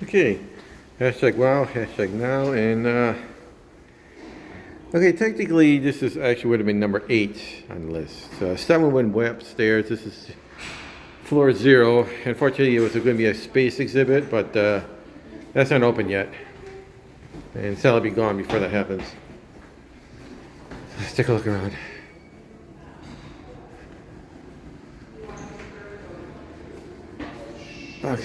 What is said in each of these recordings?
Okay, hashtag wow, hashtag now, and okay, technically this is actually would have been number 8 on the list. So someone went way upstairs. This is floor 0. Unfortunately, it was going to be a space exhibit, but that's not open yet, and Sal will be gone before that happens. Let's take a look around. Box.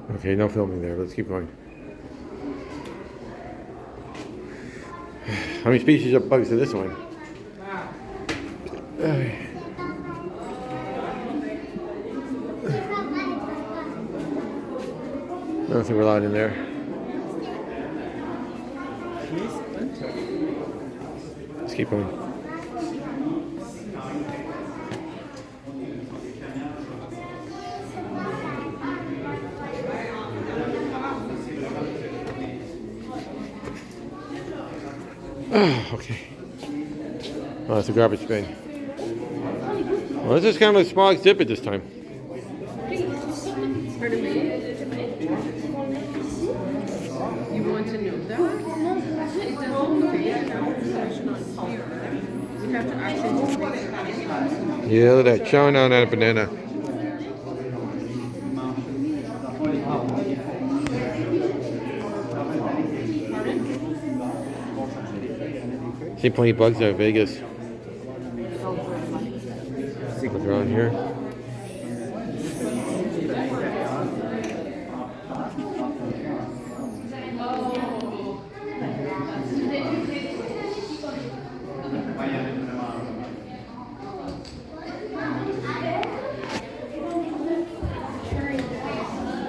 Okay, no filming there. Let's keep going. How many species of bugs is this one? Nothing we're allowed in there. Let's keep going. Oh, okay. Oh, that's a garbage bin. Well, this is kind of a small exhibit this time. Pardon me? You want to know that? It doesn't say information on here. We have to actually read it. Yeah, look at that. Chowing down on a banana. See plenty of bugs out of Vegas. Look around here.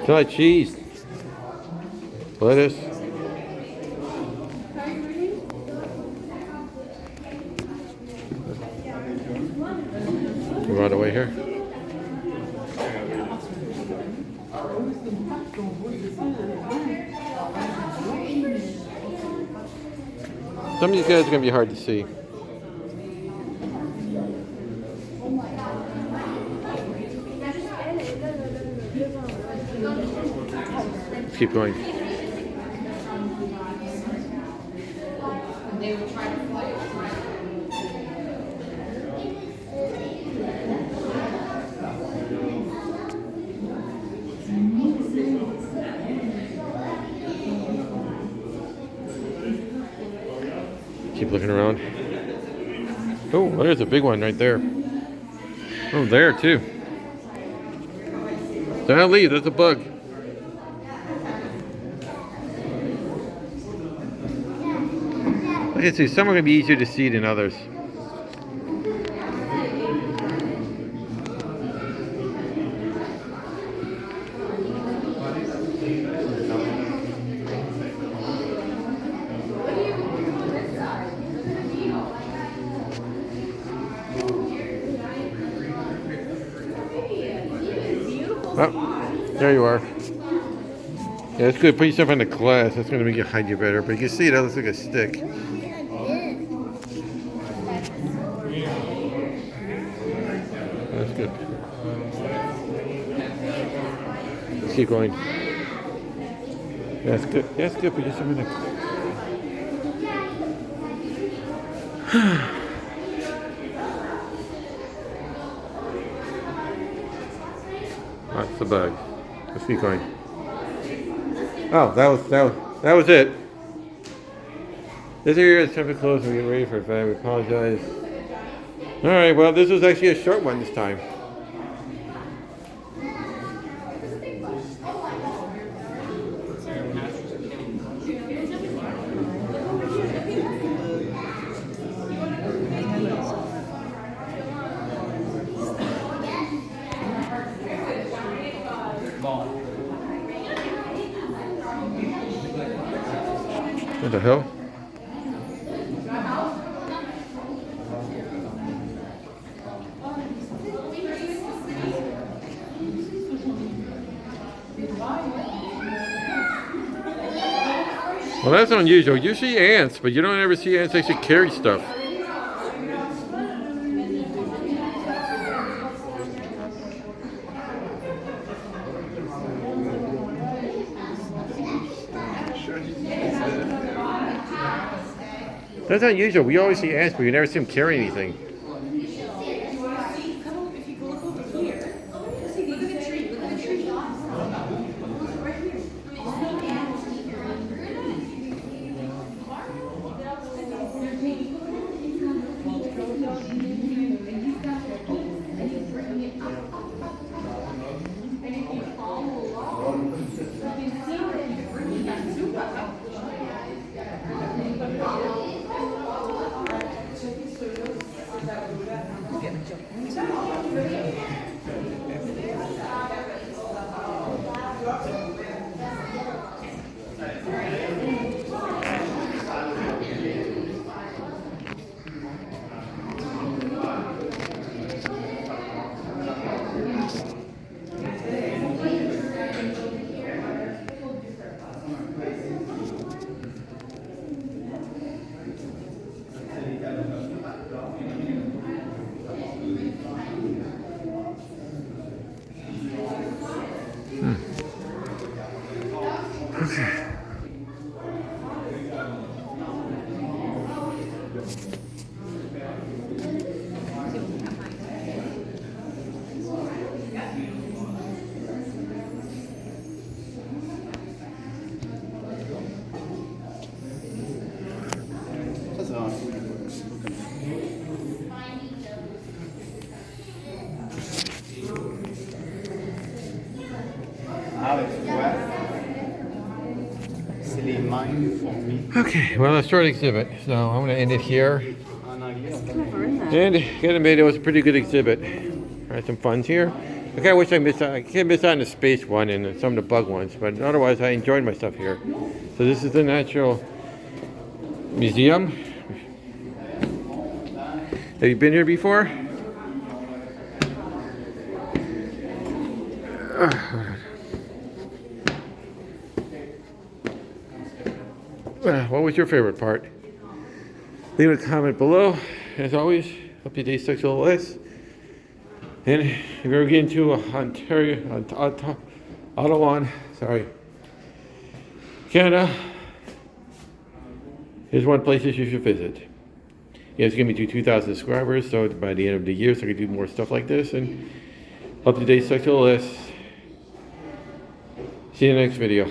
Try cheese. Lettuce. Right away here. Some of these guys are going to be hard to see. Let's keep going. Keep looking around. Oh, there's a big one right there. Oh, there too. Don't leave, that's a bug. I can see some are going to be easier to see than others. Oh, there you are. Yeah, it's good. Put yourself in the glass. That's going to make you hide you better. But you can see that looks like a stick. That's good. Let's keep going. That's good. That's good. Put yourself in the glass. That's the bug. Let's keep going. Oh, that was it. This area is time to close and we get ready for a fight. We apologize. All right. Well, this was actually a short one this time. What the hell? Well, that's unusual. You see ants, but you don't ever see ants actually carry stuff. That's unusual. We always see ants, but we never see them carry anything. Okay, well, let's start exhibit. So I'm going to end it here. And get admitted, it was a pretty good exhibit. I had some fun here. Okay, I wish I missed out. I can't miss out on the space one and some of the bug ones, but otherwise I enjoyed myself here. So this is the Natural Museum. Have you been here before? What was your favorite part? Leave a comment below. As always, hope your day sucks a little less. And if you're getting to Ottawa, Canada, here's one place you should visit. Yeah, it's gonna be to 2,000 subscribers, so by the end of the year, so I can do more stuff like this. And hope your day sucks a little less. See you in the next video.